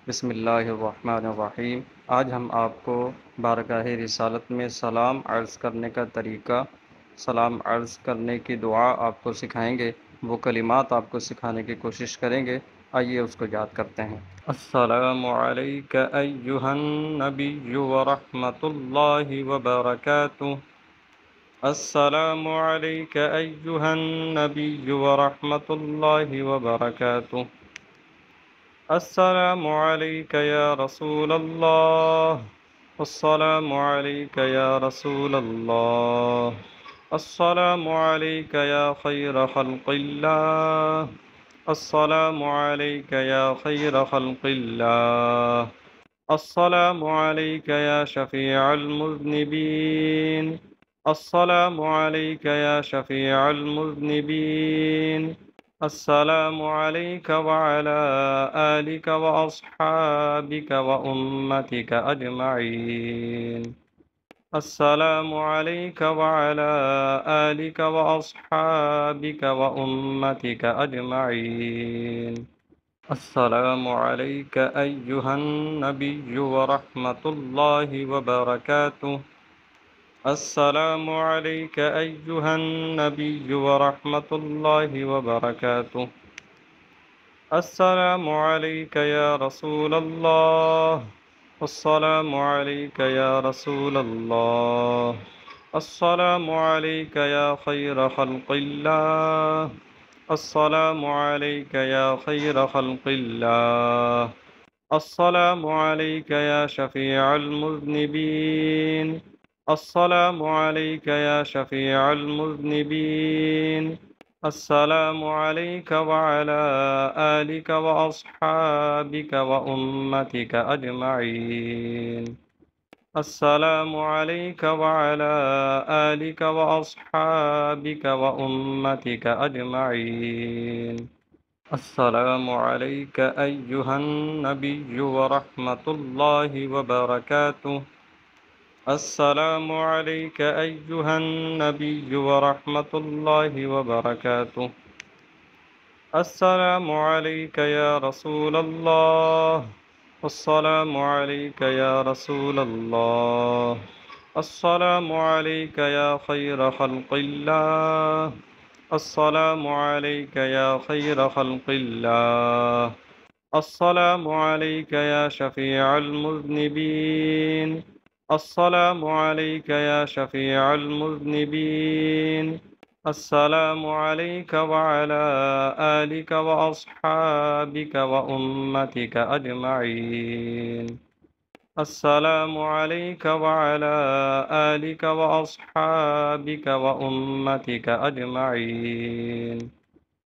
बिस्मिल्लाहिर्रहमानिर्रहीम। आज हम आपको बारगाह रिसालत में सलाम अर्ज़ करने का तरीक़ा, सलाम अर्ज़ करने की दुआ आपको सिखाएंगे। वो कलिमात आपको सिखाने की कोशिश करेंगे। आइए उसको याद करते हैं। अस्सलामु अलैका अय्युहन नबिय्यु व रहमतुल्लाहि व बरकातुहू। अस्सलामु अलैका अय्युहन नबिय्यु व रहमतुल्लाहि व बरकातुहू। अस्सलामु अलैका या रसूल अल्लाह। अस्सलामु अलैका या रसूल अल्लाह। अस्सलामु अलैका या खैर खल्क़िल्लाह। अस्सलामु अलैका या खैर खल्क़िल्लाह। अस्सलामु अलैका या शफ़ीअल मुज़निबीन। अस्सलामु अलैका या शफ़ीअल मुज़निबीन। अस्सलामु अलैका व अला आलिका व अस्हाबिका व उम्मतिका अजमईन। अस्सलामु अलैका व अला आलिका व अस्हाबिका व उम्मतिका अजमईन। अस्सलामु अलैका अय्युहन नबिय्यु व रहमतुल्लाहि व बरकातुहू। अस्सलामु अलैका अय्युहन नबिय्यु व रहमतुल्लाहि व बरकातुहू। अस्सलामु अलैका या रसूल अल्लाह। अस्सलामु अलैका या रसूल अल्लाह। अस्सलामु अलैका या खैर खल्क़िल्लाह। अस्सलामु अलैका या खैर खल्क़िल्लाह। अस्सलामु अलैका या शफ़ीअल मुज़निबीन। अस्सलामु अलैका या शफ़ीअल मुज़निबीन। अस्सलामु अलैका व अला आलिका व अस्हाबिका व उम्मतिका अजमईन। अस्सलामु अलैका व अला आलिका व अस्हाबिका व उम्मतिका अजमईन। अस्सलामु अलैका अय्युहन नबिय्यु व रहमतुल्लाहि व बरकातुहू। अस्सलामु अलैका अय्युहन नबिय्यु व रहमतुल्लाहि व बरकातुहू। अस्सलामु अलैका या रसूल अल्लाह। अस्सलामु अलैका या रसूल अल्लाह। अस्सलामु अलैका या खैर खल्क़िल्लाह। अस्सलामु अलैका या खैर खल्क़िल्लाह। अस्सलामु अलैका या शफ़ीअल मुज़निबीन। अस्सलामु अलैका या शफ़ीअल मुज़निबीन। अस्सलामु अलैका व अला आलिका व अस्हाबिका व उम्मतिका अजमईन। अस्सलामु अलैका व अला आलिका व अस्हाबिका व उम्मतिका अजमईन।